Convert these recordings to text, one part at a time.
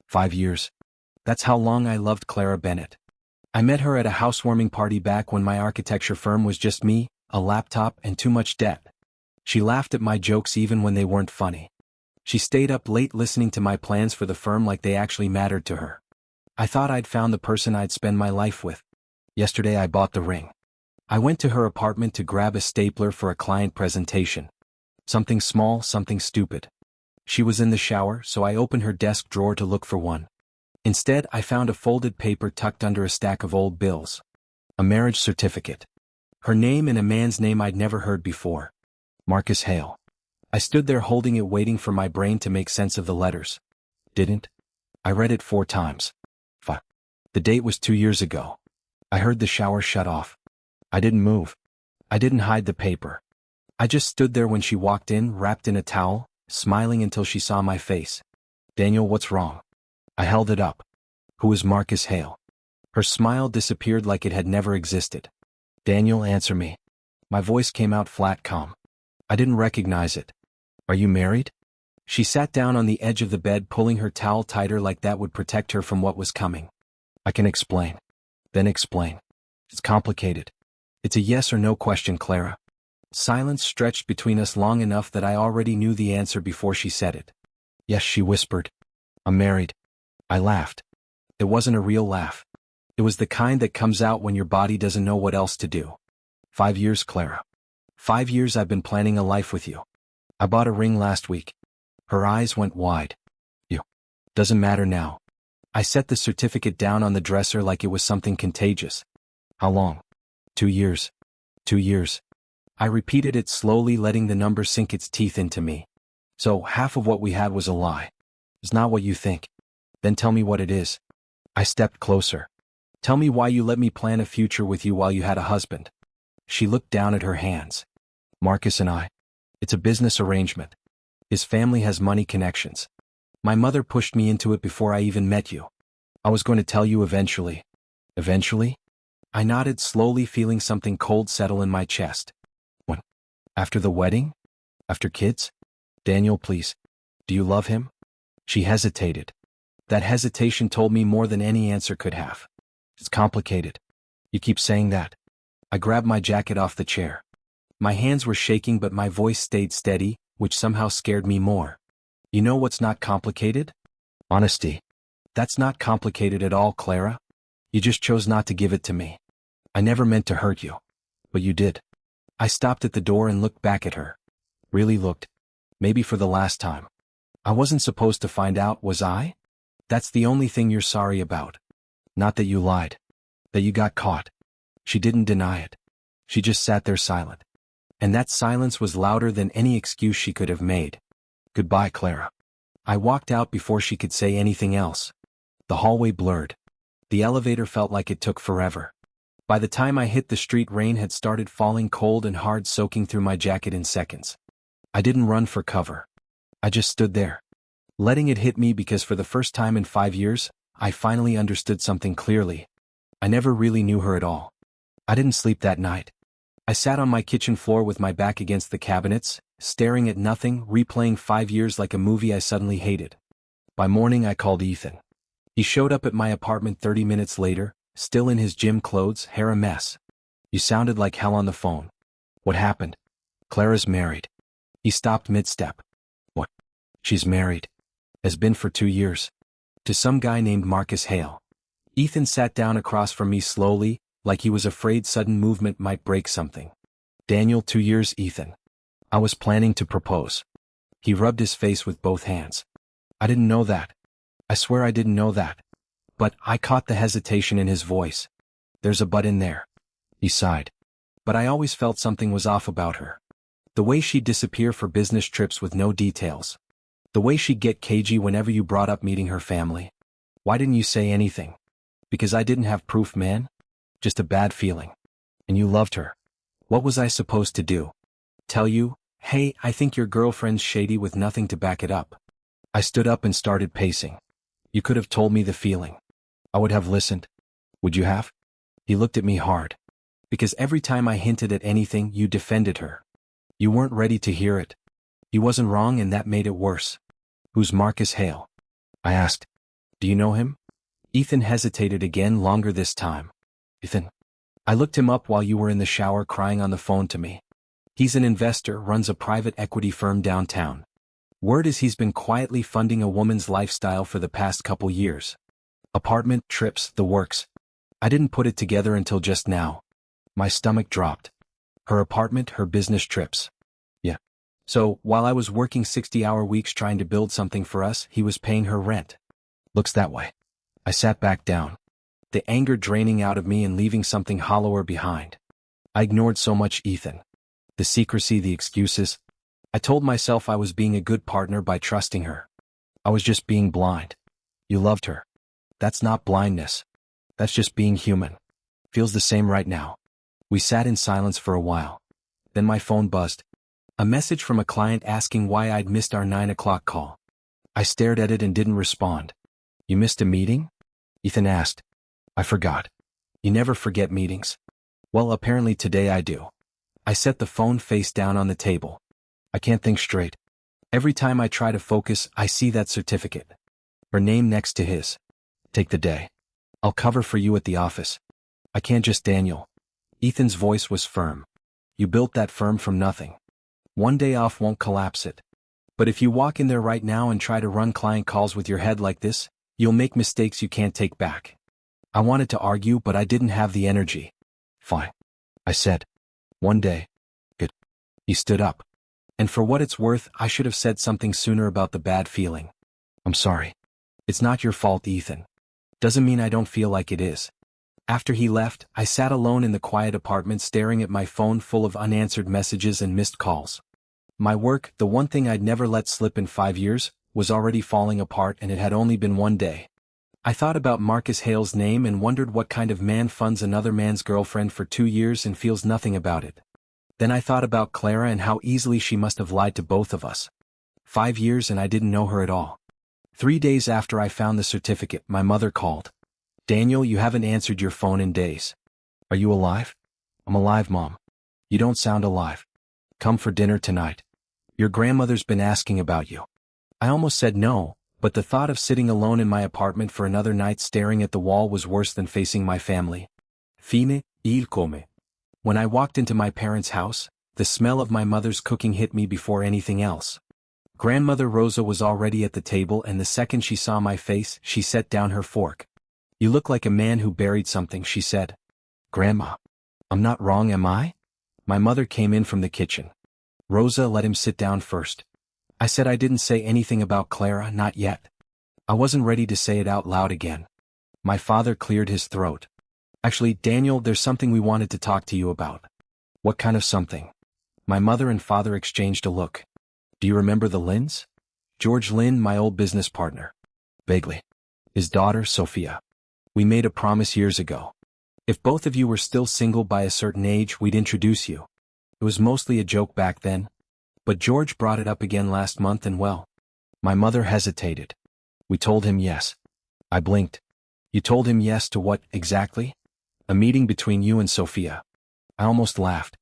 5 years. That's how long I loved Clara Bennett. I met her at a housewarming party back when my architecture firm was just me, a laptop, and too much debt. She laughed at my jokes even when they weren't funny. She stayed up late listening to my plans for the firm like they actually mattered to her. I thought I'd found the person I'd spend my life with. Yesterday I bought the ring. I went to her apartment to grab a stapler for a client presentation. Something small, something stupid. She was in the shower, so I opened her desk drawer to look for one. Instead, I found a folded paper tucked under a stack of old bills. A marriage certificate. Her name and a man's name I'd never heard before. Marcus Hale. I stood there holding it, waiting for my brain to make sense of the letters. Didn't. I read it 4 times. The date was 2 years ago. I heard the shower shut off. I didn't move. I didn't hide the paper. I just stood there when she walked in, wrapped in a towel, smiling until she saw my face. Daniel, what's wrong? I held it up. Who is Marcus Hale? Her smile disappeared like it had never existed. Daniel, answer me. My voice came out flat, calm. I didn't recognize it. Are you married? She sat down on the edge of the bed, pulling her towel tighter like that would protect her from what was coming. I can explain. Then explain. It's complicated. It's a yes or no question, Clara. Silence stretched between us long enough that I already knew the answer before she said it. Yes, she whispered. I'm married. I laughed. It wasn't a real laugh. It was the kind that comes out when your body doesn't know what else to do. 5 years, Clara. 5 years I've been planning a life with you. I bought a ring last week. Her eyes went wide. You. Doesn't matter now. I set the certificate down on the dresser like it was something contagious. How long? 2 years. 2 years. I repeated it slowly, letting the number sink its teeth into me. So half of what we had was a lie. It's not what you think. Then tell me what it is. I stepped closer. Tell me why you let me plan a future with you while you had a husband. She looked down at her hands. Marcus and I. It's a business arrangement. His family has money connections. My mother pushed me into it before I even met you. I was going to tell you eventually. Eventually? I nodded slowly, feeling something cold settle in my chest. When? After the wedding? After kids? Daniel, please. Do you love him? She hesitated. That hesitation told me more than any answer could have. It's complicated. You keep saying that. I grabbed my jacket off the chair. My hands were shaking, but my voice stayed steady, which somehow scared me more. You know what's not complicated? Honesty. That's not complicated at all, Clara. You just chose not to give it to me. I never meant to hurt you. But you did. I stopped at the door and looked back at her. Really looked. Maybe for the last time. I wasn't supposed to find out, was I? That's the only thing you're sorry about. Not that you lied. That you got caught. She didn't deny it. She just sat there silent. And that silence was louder than any excuse she could have made. Goodbye, Clara. I walked out before she could say anything else. The hallway blurred. The elevator felt like it took forever. By the time I hit the street, rain had started falling, cold and hard, soaking through my jacket in seconds. I didn't run for cover. I just stood there, letting it hit me, because for the first time in 5 years, I finally understood something clearly. I never really knew her at all. I didn't sleep that night. I sat on my kitchen floor with my back against the cabinets, staring at nothing, replaying 5 years like a movie I suddenly hated. By morning I called Ethan. He showed up at my apartment 30 minutes later, still in his gym clothes, hair a mess. You sounded like hell on the phone. What happened? Clara's married. He stopped mid-step. What? She's married. Has been for 2 years. To some guy named Marcus Hale. Ethan sat down across from me slowly, like he was afraid sudden movement might break something. Daniel, 2 years, Ethan. I was planning to propose. He rubbed his face with both hands. I didn't know that. I swear I didn't know that. But I caught the hesitation in his voice. There's a but in there. He sighed. But I always felt something was off about her. The way she'd disappear for business trips with no details. The way she'd get cagey whenever you brought up meeting her family. Why didn't you say anything? Because I didn't have proof, man? Just a bad feeling. And you loved her. What was I supposed to do? Tell you, hey, I think your girlfriend's shady, with nothing to back it up? I stood up and started pacing. You could have told me the feeling. I would have listened. Would you have? He looked at me hard. Because every time I hinted at anything, you defended her. You weren't ready to hear it. He wasn't wrong, and that made it worse. Who's Marcus Hale? I asked. Do you know him? Ethan hesitated again, longer this time. Ethan. I looked him up while you were in the shower crying on the phone to me. He's an investor, runs a private equity firm downtown. Word is he's been quietly funding a woman's lifestyle for the past couple years. Apartment, trips, the works. I didn't put it together until just now. My stomach dropped. Her apartment, her business trips. Yeah. So, while I was working 60-hour weeks trying to build something for us, he was paying her rent. Looks that way. I sat back down. The anger draining out of me and leaving something hollower behind. I ignored so much Ethan. The secrecy, the excuses. I told myself I was being a good partner by trusting her. I was just being blind. You loved her. That's not blindness. That's just being human. Feels the same right now. We sat in silence for a while. Then my phone buzzed. A message from a client asking why I'd missed our 9 o'clock call. I stared at it and didn't respond. You missed a meeting? Ethan asked. I forgot. You never forget meetings. Well, apparently today I do. I set the phone face down on the table. I can't think straight. Every time I try to focus, I see that certificate. Her name next to his. Take the day. I'll cover for you at the office. I can't just Daniel. Ethan's voice was firm. You built that firm from nothing. One day off won't collapse it. But if you walk in there right now and try to run client calls with your head like this, you'll make mistakes you can't take back. I wanted to argue, but I didn't have the energy. Fine. I said. One day. Good. He stood up. And for what it's worth, I should have said something sooner about the bad feeling. I'm sorry. It's not your fault, Ethan. Doesn't mean I don't feel like it is. After he left, I sat alone in the quiet apartment staring at my phone full of unanswered messages and missed calls. My work, the one thing I'd never let slip in 5 years, was already falling apart, and it had only been one day. I thought about Marcus Hale's name and wondered what kind of man funds another man's girlfriend for 2 years and feels nothing about it. Then I thought about Clara and how easily she must have lied to both of us. 5 years and I didn't know her at all. 3 days after I found the certificate, my mother called. Daniel, you haven't answered your phone in days. Are you alive? I'm alive, Mom. You don't sound alive. Come for dinner tonight. Your grandmother's been asking about you. I almost said no, but the thought of sitting alone in my apartment for another night staring at the wall was worse than facing my family. Fine, il come. When I walked into my parents' house, the smell of my mother's cooking hit me before anything else. Grandmother Rosa was already at the table, and the second she saw my face, she set down her fork. You look like a man who buried something, she said. Grandma. I'm not wrong, am I? My mother came in from the kitchen. Rosa, let him sit down first. I said I didn't say anything about Clara, not yet. I wasn't ready to say it out loud again. My father cleared his throat. Actually, Daniel, there's something we wanted to talk to you about. What kind of something? My mother and father exchanged a look. Do you remember the Lynns? George Lynn, my old business partner. Vaguely. His daughter, Sophia. We made a promise years ago. If both of you were still single by a certain age, we'd introduce you. It was mostly a joke back then. But George brought it up again last month and well. My mother hesitated. We told him yes. I blinked. You told him yes to what, exactly? A meeting between you and Sophia. I almost laughed.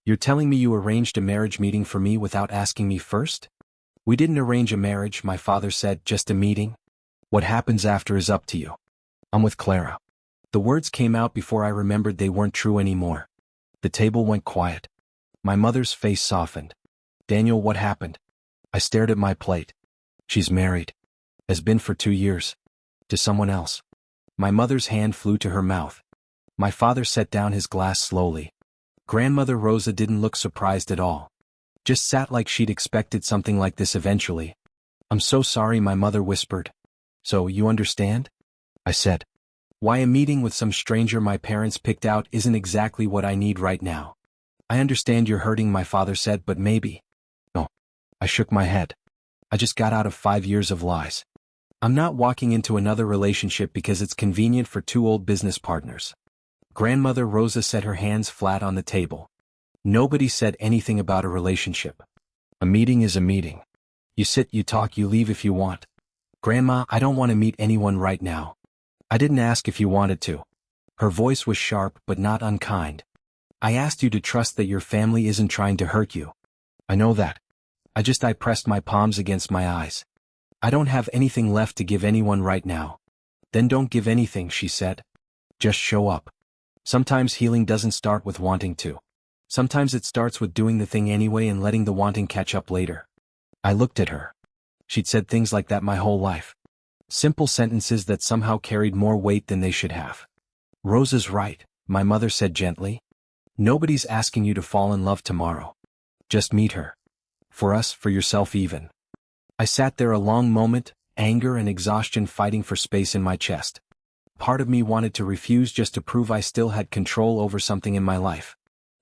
You're telling me you arranged a marriage meeting for me without asking me first? We didn't arrange a marriage, my father said, just a meeting. What happens after is up to you. I'm with Clara. The words came out before I remembered they weren't true anymore. The table went quiet. My mother's face softened. Daniel, what happened? I stared at my plate. She's married. Has been for 2 years. To someone else. My mother's hand flew to her mouth. My father set down his glass slowly. Grandmother Rosa didn't look surprised at all. Just sat like she'd expected something like this eventually. I'm so sorry, my mother whispered. So, you understand? I said. Why a meeting with some stranger my parents picked out isn't exactly what I need right now. I understand you're hurting, my father said, but maybe. No. I shook my head. I just got out of 5 years of lies. I'm not walking into another relationship because it's convenient for 2 old business partners. Grandmother Rosa set her hands flat on the table. Nobody said anything about a relationship. A meeting is a meeting. You sit, you talk, you leave if you want. Grandma, I don't want to meet anyone right now. I didn't ask if you wanted to. Her voice was sharp but not unkind. I asked you to trust that your family isn't trying to hurt you. I know that. I pressed my palms against my eyes. I don't have anything left to give anyone right now. Then don't give anything, she said. Just show up. Sometimes healing doesn't start with wanting to. Sometimes it starts with doing the thing anyway and letting the wanting catch up later. I looked at her. She'd said things like that my whole life. Simple sentences that somehow carried more weight than they should have. Rosa's right, my mother said gently. Nobody's asking you to fall in love tomorrow. Just meet her. For us, for yourself even. I sat there a long moment, anger and exhaustion fighting for space in my chest. Part of me wanted to refuse just to prove I still had control over something in my life.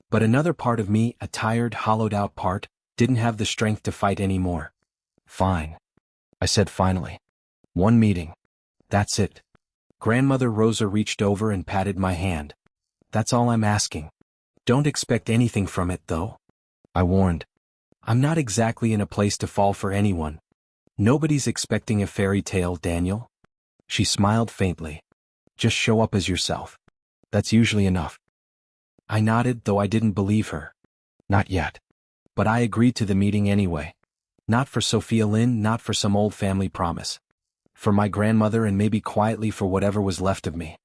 But another part of me, a tired, hollowed-out part, didn't have the strength to fight anymore. Fine. I said finally. One meeting. That's it. Grandmother Rosa reached over and patted my hand. That's all I'm asking. Don't expect anything from it, though. I warned. I'm not exactly in a place to fall for anyone. Nobody's expecting a fairy tale, Daniel. She smiled faintly. Just show up as yourself. That's usually enough. I nodded, though I didn't believe her. Not yet. But I agreed to the meeting anyway. Not for Sophia Lynn, not for some old family promise. For my grandmother and maybe quietly for whatever was left of me.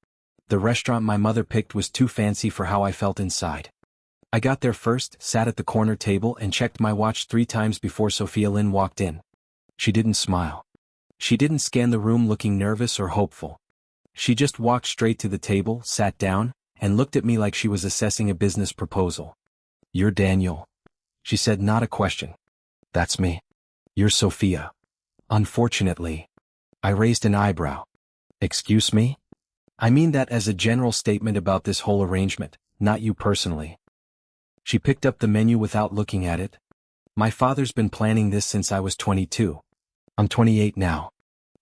The restaurant my mother picked was too fancy for how I felt inside. I got there first, sat at the corner table and checked my watch 3 times before Sophia Lynn walked in. She didn't smile. She didn't scan the room looking nervous or hopeful. She just walked straight to the table, sat down, and looked at me like she was assessing a business proposal. You're Daniel. She said, not a question. That's me. You're Sophia. Unfortunately. I raised an eyebrow. Excuse me? I mean that as a general statement about this whole arrangement, not you personally. She picked up the menu without looking at it. My father's been planning this since I was 22. I'm 28 now.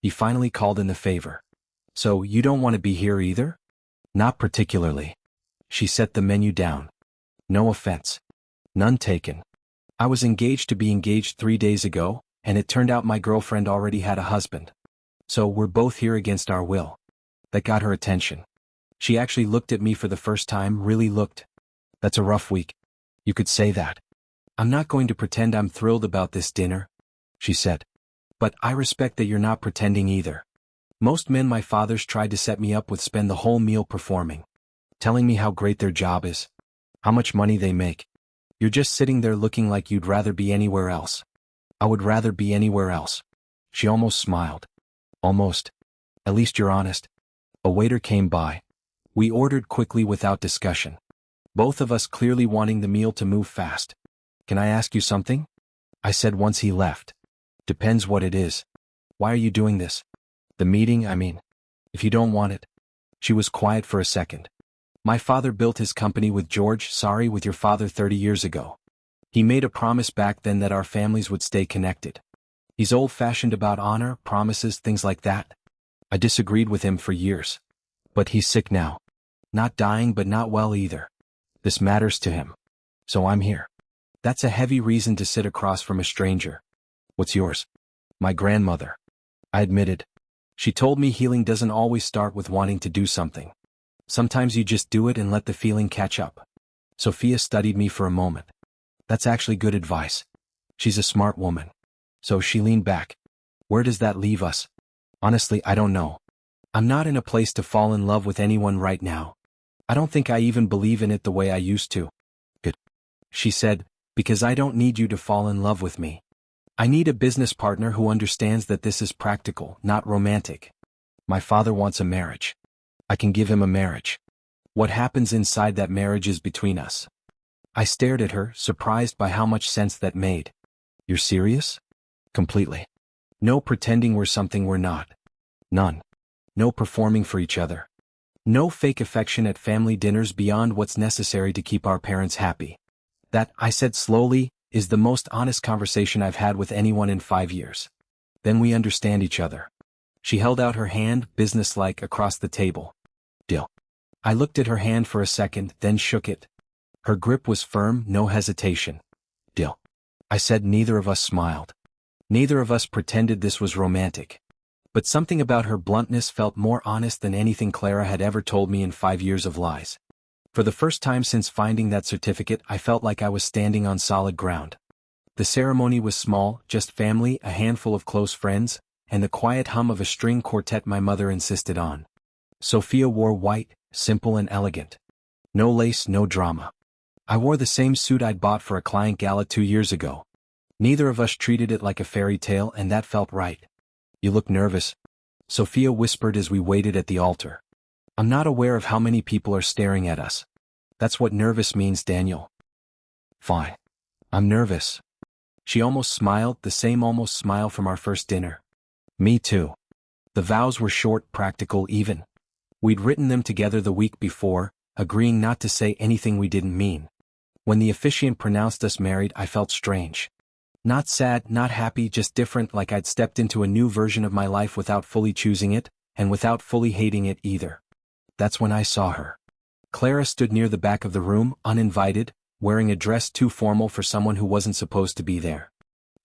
He finally called in the favor. So you don't want to be here either? Not particularly. She set the menu down. No offense. None taken. I was engaged to be engaged 3 days ago, and it turned out my girlfriend already had a husband. So we're both here against our will. That got her attention. She actually looked at me for the first time, really looked. That's a rough week. You could say that. I'm not going to pretend I'm thrilled about this dinner, she said. But I respect that you're not pretending either. Most men my father's tried to set me up with spend the whole meal performing. Telling me how great their job is. How much money they make. You're just sitting there looking like you'd rather be anywhere else. I would rather be anywhere else. She almost smiled. Almost. At least you're honest. A waiter came by. We ordered quickly without discussion. Both of us clearly wanting the meal to move fast. Can I ask you something? I said once he left. Depends what it is. Why are you doing this? The meeting, I mean. If you don't want it. She was quiet for a second. My father built his company with with your father 30 years ago. He made a promise back then that our families would stay connected. He's old-fashioned about honor, promises, things like that. I disagreed with him for years. But he's sick now. Not dying but not well either. This matters to him. So I'm here. That's a heavy reason to sit across from a stranger. What's yours? My grandmother. I admitted. She told me healing doesn't always start with wanting to do something. Sometimes you just do it and let the feeling catch up. Sophia studied me for a moment. That's actually good advice. She's a smart woman. So she leaned back. Where does that leave us? Honestly, I don't know. I'm not in a place to fall in love with anyone right now. I don't think I even believe in it the way I used to. Good. She said, because I don't need you to fall in love with me. I need a business partner who understands that this is practical, not romantic. My father wants a marriage. I can give him a marriage. What happens inside that marriage is between us. I stared at her, surprised by how much sense that made. You're serious? Completely. No pretending we're something we're not. None. No performing for each other. No fake affection at family dinners beyond what's necessary to keep our parents happy. That, I said slowly, is the most honest conversation I've had with anyone in 5 years. Then we understand each other. She held out her hand, businesslike, across the table. Deal. I looked at her hand for a second, then shook it. Her grip was firm, no hesitation. Deal. I said. Neither of us smiled. Neither of us pretended this was romantic. But something about her bluntness felt more honest than anything Clara had ever told me in 5 years of lies. For the first time since finding that certificate, I felt like I was standing on solid ground. The ceremony was small, just family, a handful of close friends, and the quiet hum of a string quartet my mother insisted on. Sophia wore white, simple and elegant. No lace, no drama. I wore the same suit I'd bought for a client gala 2 years ago. Neither of us treated it like a fairy tale, and that felt right. "You look nervous," Sophia whispered as we waited at the altar. "I'm not aware of how many people are staring at us." "That's what nervous means, Daniel." "Fine. I'm nervous." She almost smiled, the same almost smile from our first dinner. "Me too." The vows were short, practical, even. We'd written them together the week before, agreeing not to say anything we didn't mean. When the officiant pronounced us married, I felt strange. Not sad, not happy, just different, like I'd stepped into a new version of my life without fully choosing it, and without fully hating it either. That's when I saw her. Clara stood near the back of the room, uninvited, wearing a dress too formal for someone who wasn't supposed to be there.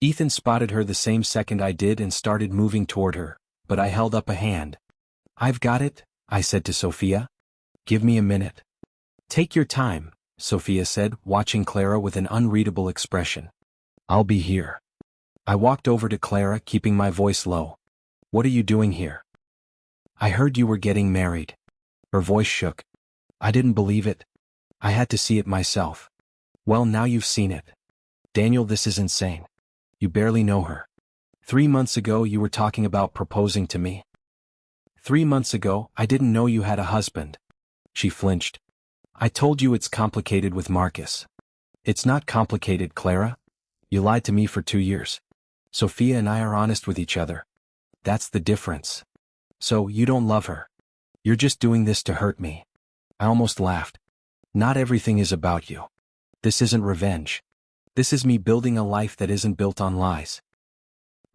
Ethan spotted her the same second I did and started moving toward her, but I held up a hand. "I've got it," I said to Sophia. "Give me a minute." "Take your time," Sophia said, watching Clara with an unreadable expression. "I'll be here." I walked over to Clara, keeping my voice low. "What are you doing here?" "I heard you were getting married." Her voice shook. I didn't believe it. I had to see it myself. "Well, now you've seen it. Daniel, this is insane. You barely know her. 3 months ago you were talking about proposing to me." 3 months ago, I didn't know you had a husband." She flinched. "I told you it's complicated with Marcus." "It's not complicated, Clara. You lied to me for 2 years. Sophia and I are honest with each other. That's the difference. So, you don't love her. You're just doing this to hurt me." I almost laughed. "Not everything is about you. This isn't revenge. This is me building a life that isn't built on lies."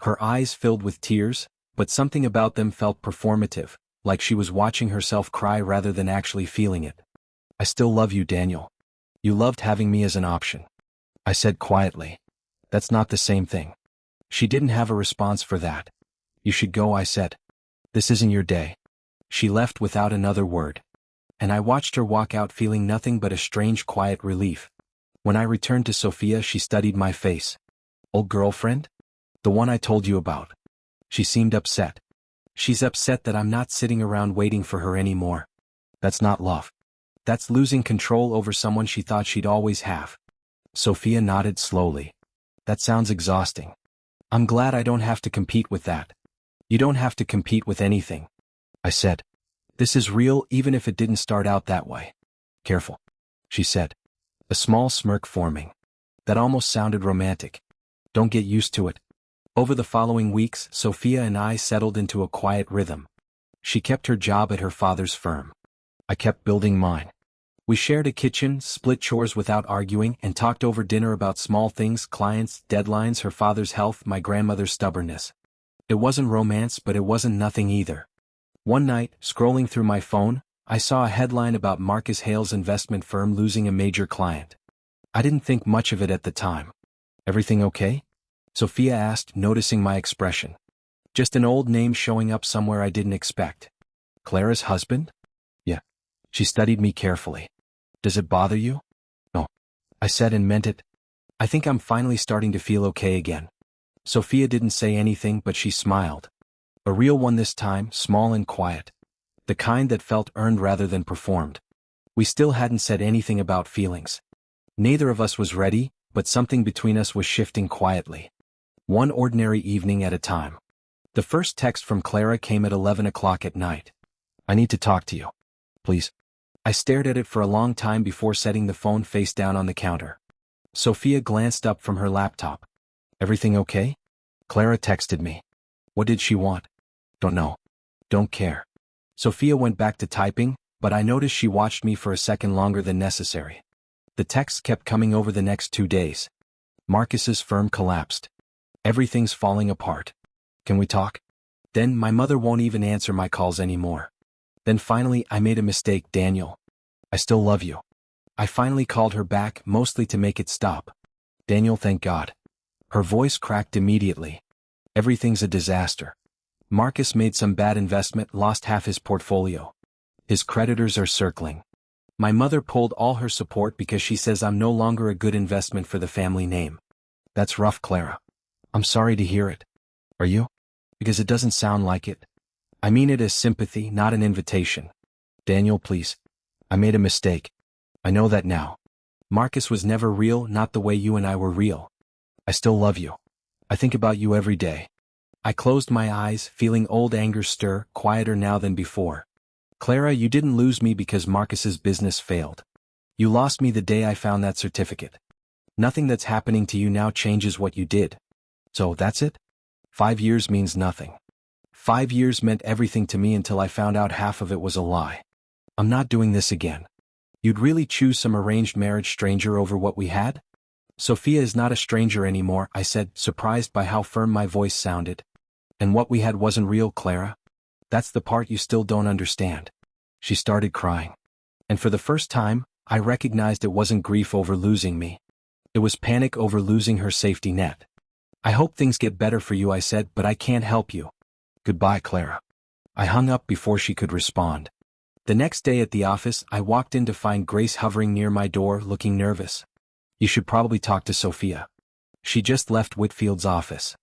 Her eyes filled with tears, but something about them felt performative, like she was watching herself cry rather than actually feeling it. "I still love you, Daniel. You loved having me as an option," I said quietly. "That's not the same thing." She didn't have a response for that. "You should go," I said. "This isn't your day." She left without another word. And I watched her walk out feeling nothing but a strange quiet relief. When I returned to Sophia, she studied my face. "Old girlfriend? The one I told you about." She seemed upset. "She's upset that I'm not sitting around waiting for her anymore." "That's not love. That's losing control over someone she thought she'd always have." Sophia nodded slowly. "That sounds exhausting. I'm glad I don't have to compete with that." "You don't have to compete with anything," I said. "This is real even if it didn't start out that way." "Careful," she said. A small smirk forming. That almost sounded romantic. "Don't get used to it." Over the following weeks, Sophia and I settled into a quiet rhythm. She kept her job at her father's firm. I kept building mine. We shared a kitchen, split chores without arguing, and talked over dinner about small things: clients, deadlines, her father's health, my grandmother's stubbornness. It wasn't romance, but it wasn't nothing either. One night, scrolling through my phone, I saw a headline about Marcus Hale's investment firm losing a major client. I didn't think much of it at the time. "Everything okay?" Sophia asked, noticing my expression. "Just an old name showing up somewhere I didn't expect." "Clara's husband?" "Yeah." She studied me carefully. "Does it bother you?" "No," I said and meant it. "I think I'm finally starting to feel okay again." Sophia didn't say anything, but she smiled. A real one this time, small and quiet. The kind that felt earned rather than performed. We still hadn't said anything about feelings. Neither of us was ready, but something between us was shifting quietly. One ordinary evening at a time. The first text from Clara came at 11 o'clock at night. "I need to talk to you. Please." I stared at it for a long time before setting the phone face down on the counter. Sophia glanced up from her laptop. "Everything okay?" Clara texted me. What did she want? "Don't know. Don't care." Sophia went back to typing, but I noticed she watched me for a second longer than necessary. The texts kept coming over the next 2 days. "Marcus's firm collapsed. Everything's falling apart. Can we talk?" Then "My mother won't even answer my calls anymore." Then finally, "I made a mistake, Daniel. I still love you." I finally called her back, mostly to make it stop. "Daniel, thank God." Her voice cracked immediately. "Everything's a disaster. Marcus made some bad investment, lost half his portfolio. His creditors are circling. My mother pulled all her support because she says I'm no longer a good investment for the family name." "That's rough, Clara. I'm sorry to hear it." "Are you?" Because it doesn't sound like it. I mean it as sympathy, not an invitation. Daniel, please. I made a mistake. I know that now. Marcus was never real, not the way you and I were real. I still love you. I think about you every day. I closed my eyes, feeling old anger stir, quieter now than before. Clara, you didn't lose me because Marcus's business failed. You lost me the day I found that certificate. Nothing that's happening to you now changes what you did. So that's it? 5 years means nothing. 5 years meant everything to me until I found out half of it was a lie. I'm not doing this again. You'd really choose some arranged marriage stranger over what we had? Sophia is not a stranger anymore, I said, surprised by how firm my voice sounded. And what we had wasn't real, Clara? That's the part you still don't understand. She started crying. And for the first time, I recognized it wasn't grief over losing me. It was panic over losing her safety net. I hope things get better for you, I said, but I can't help you. Goodbye, Clara. I hung up before she could respond. The next day at the office, I walked in to find Grace hovering near my door, looking nervous. You should probably talk to Sophia. She just left Whitfield's office.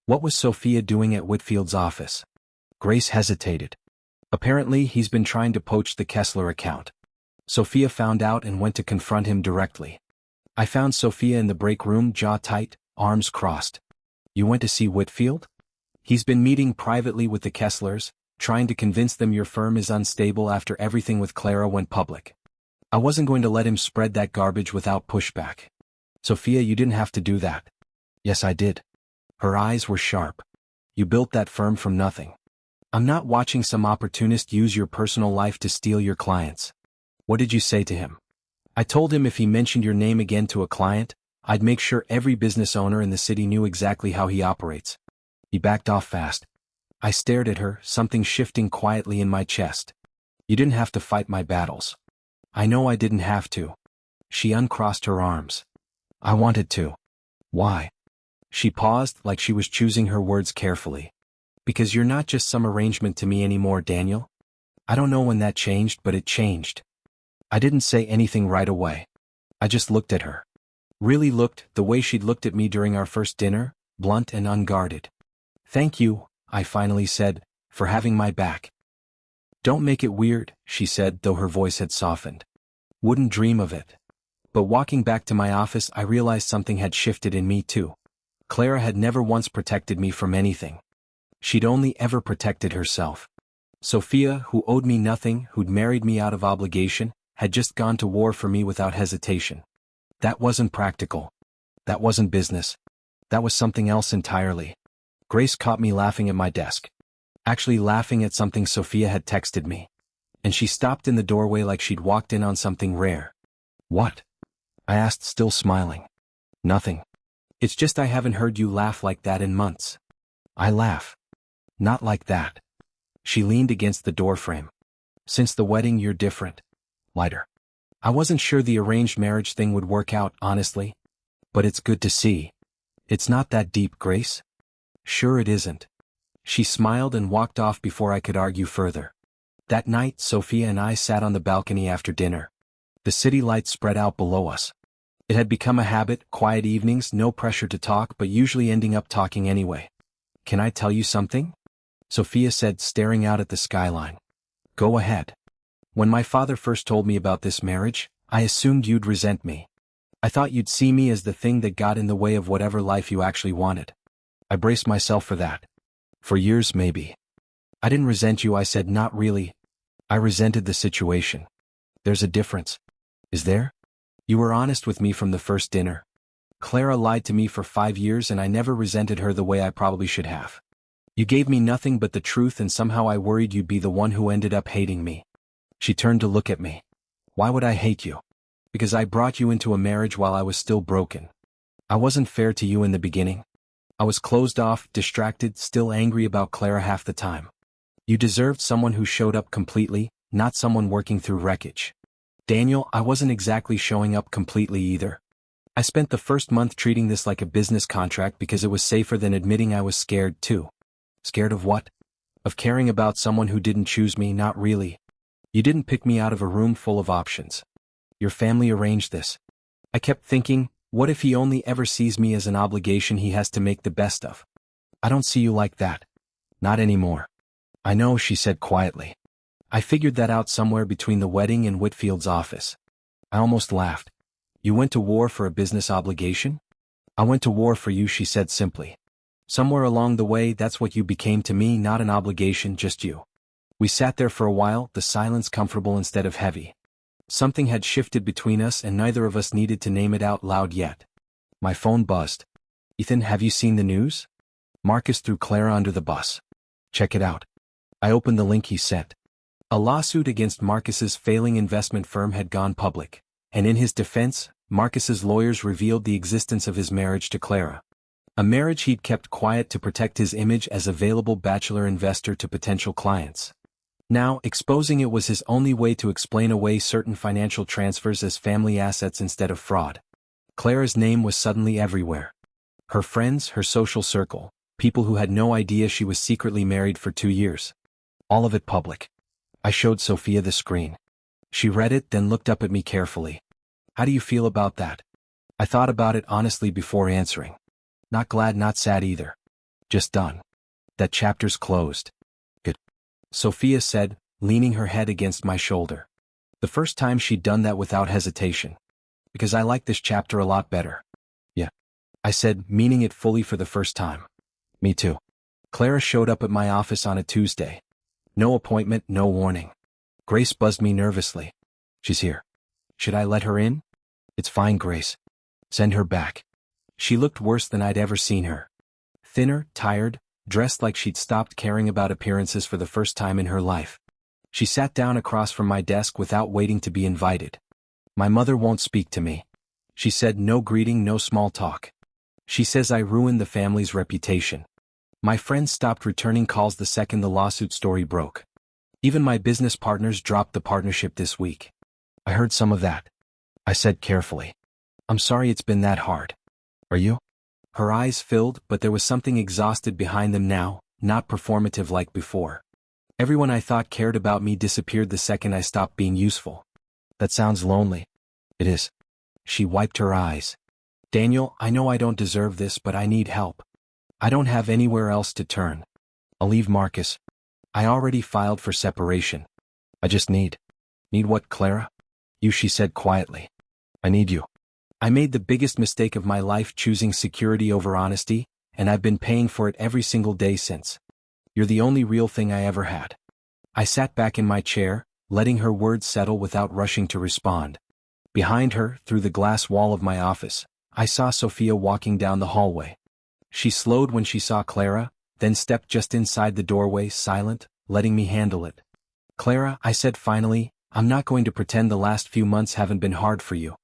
What was Sophia doing at Whitfield's office? Grace hesitated. Apparently, he's been trying to poach the Kessler account. Sophia found out and went to confront him directly. I found Sophia in the break room, jaw tight, arms crossed. You went to see Whitfield? He's been meeting privately with the Kesslers, trying to convince them your firm is unstable after everything with Clara went public. I wasn't going to let him spread that garbage without pushback. Sophia, you didn't have to do that. Yes, I did. Her eyes were sharp. You built that firm from nothing. I'm not watching some opportunist use your personal life to steal your clients. What did you say to him? I told him if he mentioned your name again to a client, I'd make sure every business owner in the city knew exactly how he operates. He backed off fast. I stared at her, something shifting quietly in my chest. You didn't have to fight my battles. I know I didn't have to. She uncrossed her arms. I wanted to. Why? She paused, like she was choosing her words carefully. Because you're not just some arrangement to me anymore, Daniel. I don't know when that changed, but it changed. I didn't say anything right away. I just looked at her. Really looked, the way she'd looked at me during our first dinner, blunt and unguarded. Thank you, I finally said, for having my back. Don't make it weird, she said, though her voice had softened. Wouldn't dream of it. But walking back to my office, I realized something had shifted in me too. Clara had never once protected me from anything. She'd only ever protected herself. Sophia, who owed me nothing, who'd married me out of obligation, had just gone to war for me without hesitation. That wasn't practical. That wasn't business. That was something else entirely. Grace caught me laughing at my desk. Actually laughing at something Sophia had texted me. And she stopped in the doorway like she'd walked in on something rare. What? I asked, still smiling. Nothing. It's just I haven't heard you laugh like that in months. I laugh. Not like that. She leaned against the doorframe. Since the wedding you're different. Lighter. I wasn't sure the arranged marriage thing would work out, honestly. But it's good to see. It's not that deep, Grace. Sure it isn't. She smiled and walked off before I could argue further. That night, Sophia and I sat on the balcony after dinner. The city lights spread out below us. It had become a habit, quiet evenings, no pressure to talk, but usually ending up talking anyway. Can I tell you something? Sophia said, staring out at the skyline. Go ahead. When my father first told me about this marriage, I assumed you'd resent me. I thought you'd see me as the thing that got in the way of whatever life you actually wanted. I braced myself for that. For years, maybe. I didn't resent you, I said, not really. I resented the situation. There's a difference. Is there? You were honest with me from the first dinner. Clara lied to me for 5 years and I never resented her the way I probably should have. You gave me nothing but the truth and somehow I worried you'd be the one who ended up hating me. She turned to look at me. Why would I hate you? Because I brought you into a marriage while I was still broken. I wasn't fair to you in the beginning. I was closed off, distracted, still angry about Clara half the time. You deserved someone who showed up completely, not someone working through wreckage. Daniel, I wasn't exactly showing up completely either. I spent the first month treating this like a business contract because it was safer than admitting I was scared too. Scared of what? Of caring about someone who didn't choose me, not really. You didn't pick me out of a room full of options. Your family arranged this. I kept thinking, what if he only ever sees me as an obligation he has to make the best of? I don't see you like that. Not anymore. I know, she said quietly. I figured that out somewhere between the wedding and Whitfield's office. I almost laughed. You went to war for a business obligation? I went to war for you, she said simply. Somewhere along the way, that's what you became to me, not an obligation, just you. We sat there for a while, the silence comfortable instead of heavy. Something had shifted between us and neither of us needed to name it out loud yet. My phone buzzed. Ethan, have you seen the news? Marcus threw Clara under the bus. Check it out. I opened the link he sent. A lawsuit against Marcus's failing investment firm had gone public, and in his defense, Marcus's lawyers revealed the existence of his marriage to Clara. A marriage he'd kept quiet to protect his image as a available bachelor investor to potential clients. Now, exposing it was his only way to explain away certain financial transfers as family assets instead of fraud. Clara's name was suddenly everywhere. Her friends, her social circle, people who had no idea she was secretly married for 2 years. All of it public. I showed Sophia the screen. She read it, then looked up at me carefully. How do you feel about that? I thought about it honestly before answering. Not glad, not sad either. Just done. That chapter's closed. Good. Sophia said, leaning her head against my shoulder. The first time she'd done that without hesitation. Because I like this chapter a lot better. Yeah. I said, meaning it fully for the first time. Me too. Clara showed up at my office on a Tuesday. No appointment, no warning. Grace buzzed me nervously. She's here. Should I let her in? It's fine, Grace. Send her back. She looked worse than I'd ever seen her. Thinner, tired, dressed like she'd stopped caring about appearances for the first time in her life. She sat down across from my desk without waiting to be invited. My mother won't speak to me. She said no greeting, no small talk. She says I ruined the family's reputation. My friends stopped returning calls the second the lawsuit story broke. Even my business partners dropped the partnership this week. I heard some of that. I said carefully. I'm sorry it's been that hard. Are you? Her eyes filled, but there was something exhausted behind them now, not performative like before. Everyone I thought cared about me disappeared the second I stopped being useful. That sounds lonely. It is. She wiped her eyes. Daniel, I know I don't deserve this, but I need help. I don't have anywhere else to turn. I'll leave Marcus. I already filed for separation. I just need. Need what, Clara? You, she said quietly. I need you. I made the biggest mistake of my life choosing security over honesty, and I've been paying for it every single day since. You're the only real thing I ever had. I sat back in my chair, letting her words settle without rushing to respond. Behind her, through the glass wall of my office, I saw Sophia walking down the hallway. She slowed when she saw Clara, then stepped just inside the doorway, silent, letting me handle it. Clara, I said finally, I'm not going to pretend the last few months haven't been hard for you.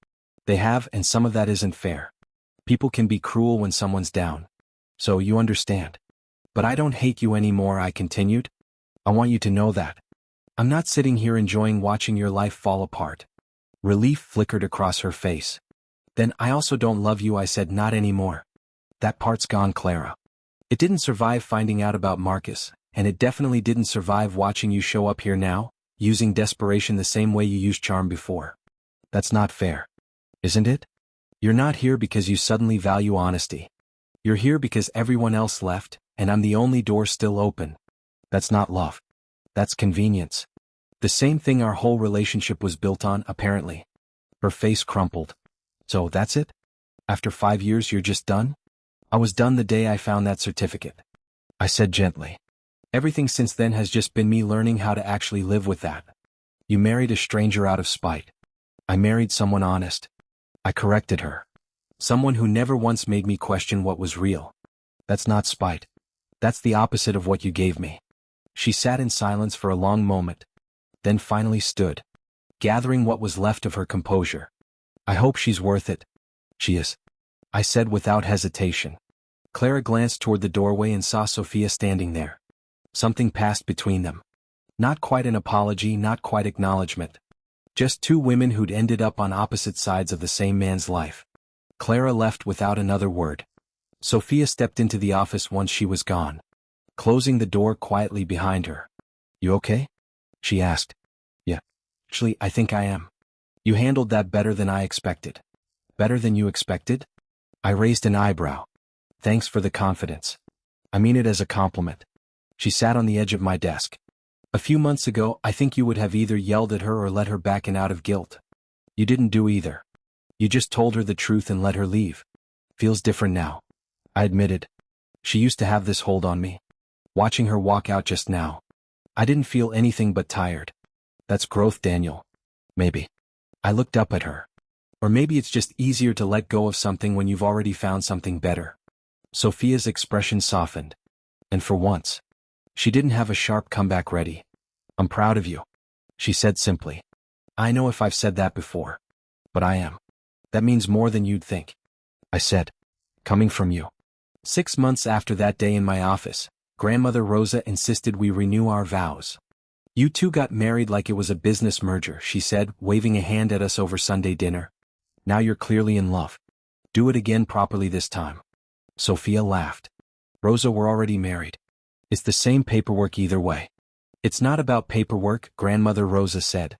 They have, and some of that isn't fair. People can be cruel when someone's down. So you understand. But I don't hate you anymore, I continued. I want you to know that. I'm not sitting here enjoying watching your life fall apart. Relief flickered across her face. Then I also don't love you, I said, not anymore. That part's gone, Clara. It didn't survive finding out about Marcus, and it definitely didn't survive watching you show up here now, using desperation the same way you used charm before. That's not fair. Isn't it? You're not here because you suddenly value honesty. You're here because everyone else left, and I'm the only door still open. That's not love. That's convenience. The same thing our whole relationship was built on, apparently. Her face crumpled. So that's it? After 5 years you're just done? I was done the day I found that certificate. I said gently. Everything since then has just been me learning how to actually live with that. You married a stranger out of spite. I married someone honest. I corrected her. Someone who never once made me question what was real. That's not spite. That's the opposite of what you gave me. She sat in silence for a long moment, then finally stood, gathering what was left of her composure. I hope she's worth it. She is. I said without hesitation. Clara glanced toward the doorway and saw Sophia standing there. Something passed between them. Not quite an apology, not quite acknowledgement. Just two women who'd ended up on opposite sides of the same man's life. Clara left without another word. Sophia stepped into the office once she was gone, closing the door quietly behind her. You okay? She asked. Yeah. Actually, I think I am. You handled that better than I expected. Better than you expected? I raised an eyebrow. Thanks for the confidence. I mean it as a compliment. She sat on the edge of my desk. A few months ago, I think you would have either yelled at her or let her back in out of guilt. You didn't do either. You just told her the truth and let her leave. Feels different now, I admitted. She used to have this hold on me. Watching her walk out just now, I didn't feel anything but tired. That's growth, Daniel. Maybe. I looked up at her. Or maybe it's just easier to let go of something when you've already found something better. Sophia's expression softened. And for once, she didn't have a sharp comeback ready. I'm proud of you, she said simply. I know if I've said that before. But I am. That means more than you'd think, I said. Coming from you. 6 months after that day in my office, Grandmother Rosa insisted we renew our vows. You two got married like it was a business merger, she said, waving a hand at us over Sunday dinner. Now you're clearly in love. Do it again properly this time. Sophia laughed. Rosa, we're already married. It's the same paperwork either way. It's not about paperwork, Grandmother Rosa said.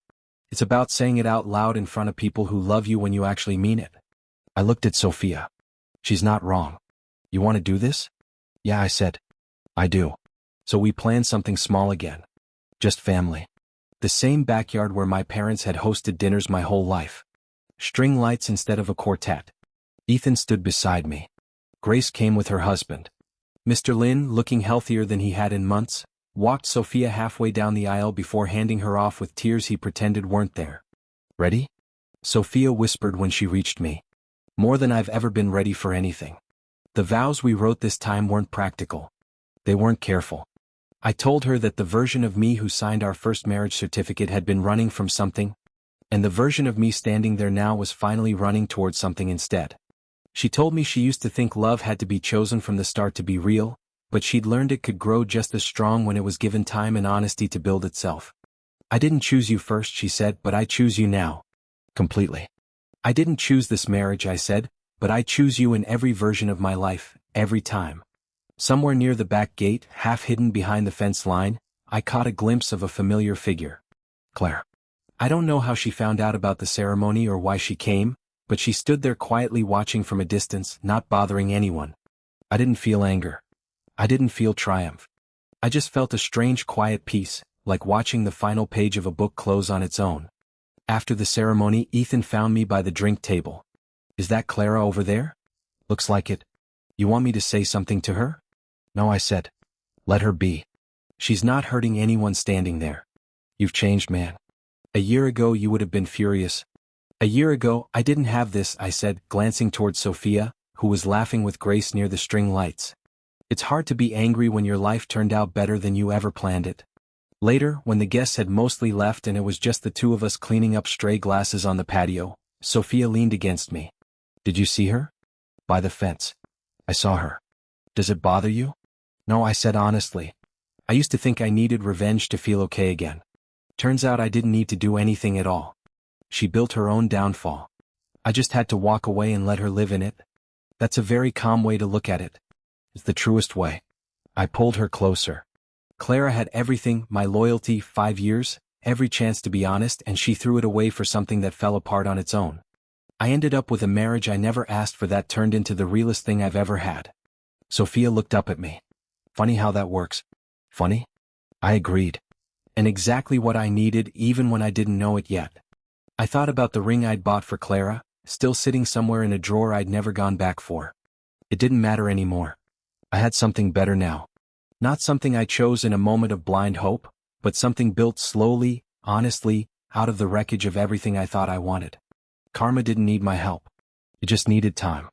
It's about saying it out loud in front of people who love you when you actually mean it. I looked at Sophia. She's not wrong. You want to do this? Yeah, I said. I do. So we planned something small again. Just family. The same backyard where my parents had hosted dinners my whole life. String lights instead of a quartet. Ethan stood beside me. Grace came with her husband. Mr. Lin, looking healthier than he had in months, walked Sophia halfway down the aisle before handing her off with tears he pretended weren't there. Ready? Sophia whispered when she reached me. More than I've ever been ready for anything. The vows we wrote this time weren't practical. They weren't careful. I told her that the version of me who signed our first marriage certificate had been running from something, and the version of me standing there now was finally running towards something instead. She told me she used to think love had to be chosen from the start to be real, but she'd learned it could grow just as strong when it was given time and honesty to build itself. I didn't choose you first, she said, but I choose you now. Completely. I didn't choose this marriage, I said, but I choose you in every version of my life, every time. Somewhere near the back gate, half hidden behind the fence line, I caught a glimpse of a familiar figure. Claire. I don't know how she found out about the ceremony or why she came, but she stood there quietly watching from a distance, not bothering anyone. I didn't feel anger. I didn't feel triumph. I just felt a strange quiet peace, like watching the final page of a book close on its own. After the ceremony, Ethan found me by the drink table. Is that Clara over there? Looks like it. You want me to say something to her? No, I said. Let her be. She's not hurting anyone standing there. You've changed, man. A year ago you would have been furious. A year ago, I didn't have this, I said, glancing toward Sophia, who was laughing with Grace near the string lights. It's hard to be angry when your life turned out better than you ever planned it. Later, when the guests had mostly left and it was just the two of us cleaning up stray glasses on the patio, Sophia leaned against me. Did you see her? By the fence. I saw her. Does it bother you? No, I said honestly. I used to think I needed revenge to feel okay again. Turns out I didn't need to do anything at all. She built her own downfall. I just had to walk away and let her live in it. That's a very calm way to look at it. It's the truest way. I pulled her closer. Clara had everything, my loyalty, 5 years, every chance to be honest, and she threw it away for something that fell apart on its own. I ended up with a marriage I never asked for that turned into the realest thing I've ever had. Sophia looked up at me. Funny how that works. Funny? I agreed. And exactly what I needed even when I didn't know it yet. I thought about the ring I'd bought for Clara, still sitting somewhere in a drawer I'd never gone back for. It didn't matter anymore. I had something better now. Not something I chose in a moment of blind hope, but something built slowly, honestly, out of the wreckage of everything I thought I wanted. Karma didn't need my help. It just needed time.